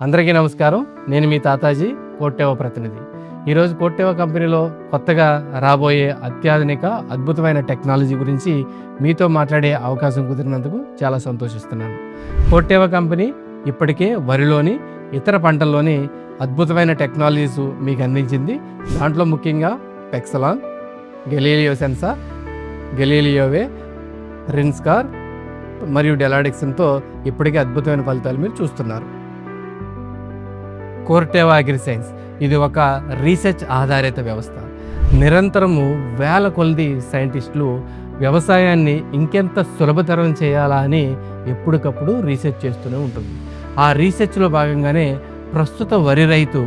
అందరికీ నమస్కారం. నేను మీ తాతాజీ, కోట్టెవ ప్రతినిధి. ఈరోజు కోట్టెవ కంపెనీలో కొత్తగా రాబోయే అత్యాధునిక అద్భుతమైన టెక్నాలజీ గురించి మీతో మాట్లాడే అవకాశం కుదిరినందుకు చాలా సంతోషిస్తున్నాను. కోట్టెవ కంపెనీ ఇప్పటికే వరిలోని ఇతర పంటల్లోని అద్భుతమైన టెక్నాలజీస్ మీకు అందించింది. దాంట్లో ముఖ్యంగా పెక్సలాన్, గెలీలియో సెన్సార్, గెలీలియోవే, రిన్స్కార్ మరియు డెలాడిక్సన్తో ఇప్పటికే అద్భుతమైన ఫలితాలు మీరు చూస్తున్నారు. కోట్టెవ అగ్రిసైన్స్ ఇది ఒక రీసెర్చ్ ఆధారిత వ్యవస్థ. నిరంతరము వేల కొలది సైంటిస్టులు వ్యవసాయాన్ని ఇంకెంత సులభతరం చేయాలా అని ఎప్పటికప్పుడు రీసెర్చ్ చేస్తూనే ఉంటుంది. ఆ రీసెర్చ్లో భాగంగానే ప్రస్తుత వరి రైతు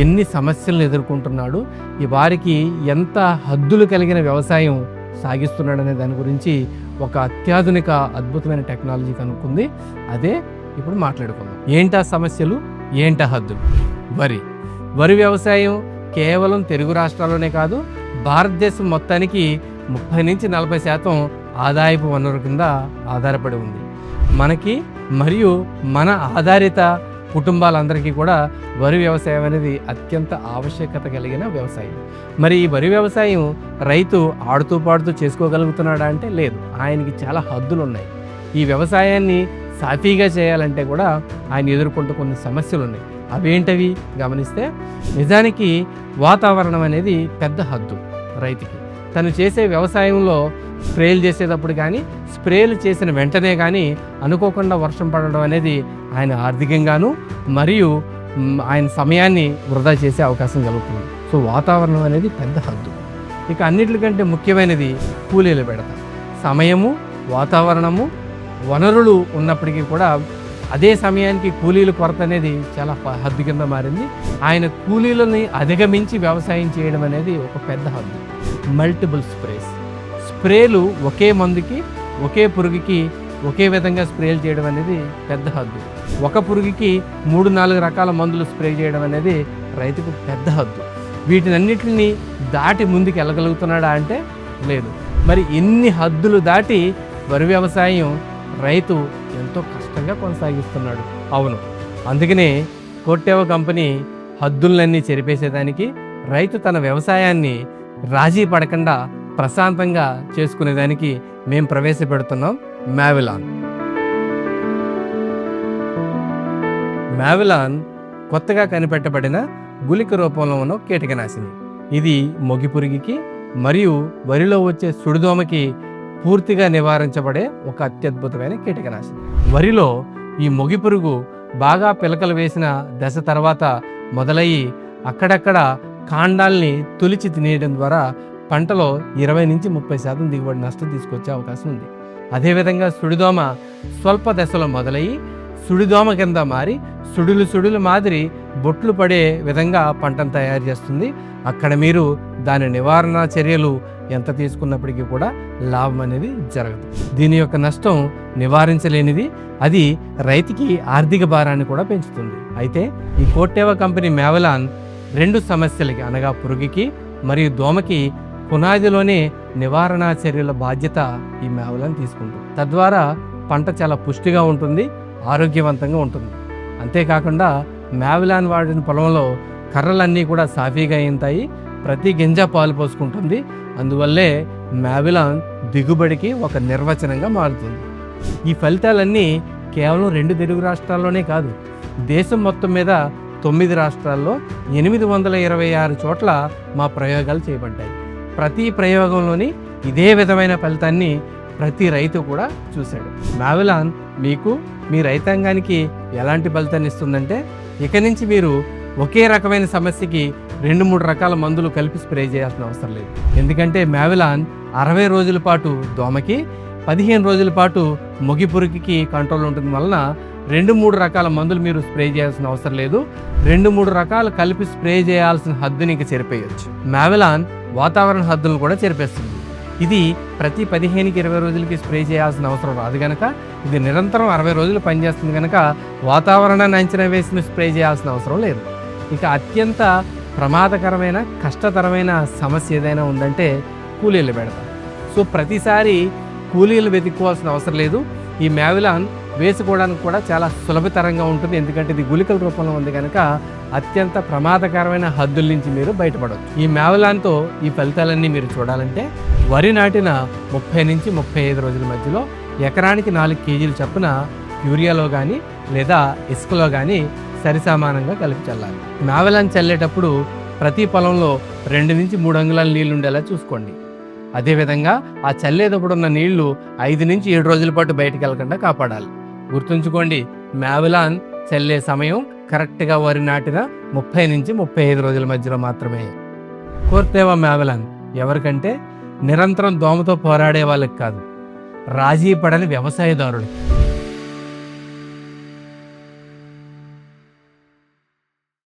ఎన్ని సమస్యలను ఎదుర్కొంటున్నాడు, ఈ వారికి ఎంత హద్దులు కలిగిన వ్యవసాయం సాగిస్తున్నాడనే దాని గురించి ఒక అత్యాధునిక అద్భుతమైన టెక్నాలజీ కనుక్కుంది. అదే ఇప్పుడు మాట్లాడుకుందాం. ఏంటా సమస్యలు, ఏంటా హద్దులు? వరి వ్యవసాయం కేవలం తెలుగు రాష్ట్రాల్లోనే కాదు, భారతదేశం మొత్తానికి 30 నుంచి 40% ఆదాయపు వనరు కింద ఆధారపడి ఉంది. మనకి మరియు మన ఆధారిత కుటుంబాలందరికీ కూడా వరి వ్యవసాయం అనేది అత్యంత ఆవశ్యకత కలిగిన వ్యవసాయం. మరి ఈ వరి వ్యవసాయం రైతు ఆడుతూ పాడుతూ చేసుకోగలుగుతున్నాడా అంటే లేదు. ఆయనకి చాలా హద్దులు ఉన్నాయి. ఈ వ్యవసాయాన్ని సాఫీగా చేయాలంటే కూడా ఆయన ఎదుర్కొంటూ కొన్ని సమస్యలు ఉన్నాయి. అవేంటవి గమనిస్తే, నిజానికి వాతావరణం అనేది పెద్ద హద్దు రైతుకి. తను చేసే వ్యవసాయంలో స్ప్రేలు చేసేటప్పుడు కానీ, స్ప్రేలు చేసిన వెంటనే కానీ అనుకోకుండా వర్షం పడడం అనేది ఆయన ఆర్థికంగాను మరియు ఆయన సమయాన్ని వృధా చేసే అవకాశం కలుగుతుంది. సో వాతావరణం అనేది పెద్ద హద్దు. ఇక అన్నిటికంటే ముఖ్యమైనది కూలీలు పెడతాం. సమయము, వాతావరణము, వనరులు ఉన్నప్పటికీ కూడా అదే సమయానికి కూలీల కొరత అనేది చాలా హద్దు కింద మారింది. ఆయన కూలీలని అధిగమించి వ్యవసాయం చేయడం అనేది ఒక పెద్ద హద్దు. మల్టిపుల్ స్ప్రేలు ఒకే మందుకి, ఒకే పురుగుకి ఒకే విధంగా స్ప్రేలు చేయడం అనేది పెద్ద హద్దు. ఒక పురుగుకి 3-4 రకాల మందులు స్ప్రే చేయడం అనేది రైతుకు పెద్ద హద్దు. వీటినన్నిటిని దాటి ముందుకు వెళ్ళగలుగుతున్నాడా అంటే లేదు. మరి ఎన్ని హద్దులు దాటి వరి వ్యవసాయం రైతు ఎంతో కష్టంగా కొనసాగిస్తున్నాడు. అవును, అందుకనే కోట్టెవ కంపెనీ హద్దులన్నీ చెరిపేసేదానికి, రైతు తన వ్యవసాయాన్ని రాజీ పడకుండా ప్రశాంతంగా చేసుకునేదానికి మేము ప్రవేశపెడుతున్నాం మ్యావిలాన్ కొత్తగా కనిపెట్టబడిన గుళిక రూపంలో ఉన్న కీటకనాశిని. ఇది మొగి పురుగుకి మరియు వరిలో వచ్చే సుడిదోమకి పూర్తిగా నివారించబడే ఒక అత్యద్భుతమైన కీటకనాశిని. వరిలో ఈ మొగి పురుగు బాగా పిలకలు వేసిన దశ తర్వాత మొదలయ్యి అక్కడక్కడ కాండాల్ని తొలిచి తినేయడం ద్వారా పంటలో 20-30% దిగుబడి నష్టం తీసుకొచ్చే అవకాశం ఉంది. అదేవిధంగా సుడిదోమ స్వల్ప దశలో మొదలయ్యి సుడిదోమ కింద మారి సుడులు మాదిరి బొట్లు పడే విధంగా పంటను తయారు చేస్తుంది. అక్కడ మీరు దాని నివారణ చర్యలు ఎంత తీసుకున్నప్పటికీ కూడా లాభం అనేది జరగదు. దీని యొక్క నష్టం నివారించలేనిది. అది రైతుకి ఆర్థిక భారాన్ని కూడా పెంచుతుంది. అయితే ఈ కోట్టెవ కంపెనీ మ్యావిలాన్ 2 సమస్యలకి అనగా పురుగుకి మరియు దోమకి పునాదిలోనే నివారణ చర్యల బాధ్యత ఈ మ్యావిలాన్ తీసుకుంటుంది. తద్వారా పంట చాలా పుష్టిగా ఉంటుంది, ఆరోగ్యవంతంగా ఉంటుంది. అంతేకాకుండా మ్యావిలాన్ వాడిన పొలంలో కర్రలన్నీ కూడా సాఫీగా అయింతాయి, ప్రతి గింజ పాలు పోసుకుంటుంది. అందువల్లే మ్యావిలాన్ దిగుబడికి ఒక నిర్వచనంగా మారుతుంది. ఈ ఫలితాలన్నీ కేవలం 2 తెలుగు రాష్ట్రాల్లోనే కాదు, దేశం మొత్తం మీద 9 రాష్ట్రాల్లో 826 చోట్ల మా ప్రయోగాలు చేయబడ్డాయి. ప్రతి ప్రయోగంలోని ఇదే విధమైన ఫలితాన్ని ప్రతి రైతు కూడా చూశాడు. మ్యావిలాన్ మీకు, మీ రైతాంగానికి ఎలాంటి ఫలితాన్ని ఇస్తుందంటే, ఇక నుంచి మీరు ఒకే రకమైన సమస్యకి 2-3 రకాల మందులు కలిపి స్ప్రే చేయాల్సిన అవసరం లేదు. ఎందుకంటే మ్యావిలాన్ 60 రోజుల పాటు దోమకి, 15 రోజుల పాటు మొగి పురుగుకి కంట్రోల్ ఉంటుంది వలన 2-3 రకాల మందులు మీరు స్ప్రే చేయాల్సిన అవసరం లేదు. 2-3 రకాలు కలిపి స్ప్రే చేయాల్సిన హద్దుని ఇంకా చెరిపేయచ్చు. మ్యావిలాన్ వాతావరణ హద్దులను కూడా చెరిపేస్తుంది. ఇది ప్రతి 15-20 రోజులకి స్ప్రే చేయాల్సిన అవసరం రాదు కనుక, ఇది నిరంతరం 60 రోజులు పనిచేస్తుంది కనుక వాతావరణాన్ని అంచనా వేసి స్ప్రే చేయాల్సిన అవసరం లేదు. ఇక అత్యంత ప్రమాదకరమైన, కష్టతరమైన సమస్య ఏదైనా ఉందంటే కూలీలు పెడతాం. సో ప్రతిసారి కూలీలు వెతుక్కోవాల్సిన అవసరం లేదు. ఈ మ్యావిలాన్ వేసుకోవడానికి కూడా చాలా సులభతరంగా ఉంటుంది. ఎందుకంటే ఇది గుళికల రూపంలో ఉంది కనుక అత్యంత ప్రమాదకరమైన హద్దుల నుంచి మీరు బయటపడవచ్చు. ఈ మేవలాన్తో ఈ ఫలితాలన్నీ మీరు చూడాలంటే వరి నాటిన 30 నుంచి 35 రోజుల మధ్యలో ఎకరానికి 4 కేజీలు చొప్పున యూరియాలో కానీ లేదా ఇసుకలో కానీ సరిసమానంగా కలిపి చల్లాలి. మేవలాన్ చల్లేటప్పుడు ప్రతి పొలంలో 2 నుంచి 3 అంగుళాల నీళ్లు ఉండేలా చూసుకోండి. అదేవిధంగా ఆ చల్లేటప్పుడు ఉన్న నీళ్లు 5 నుంచి 7 రోజుల పాటు బయటికి వెళ్ళకుండా కాపాడాలి. గుర్తుంచుకోండి, మేవలాన్ చల్లే సమయం కరెక్ట్గా వరి నాటిన 30 నుంచి 35 రోజుల మధ్యలో మాత్రమే. కోర్తేవా మేవలాన్ ఎవరికంటే నిరంతరం దోమతో పోరాడే వాళ్ళకి కాదు, రాజీ పడని వ్యవసాయదారులు.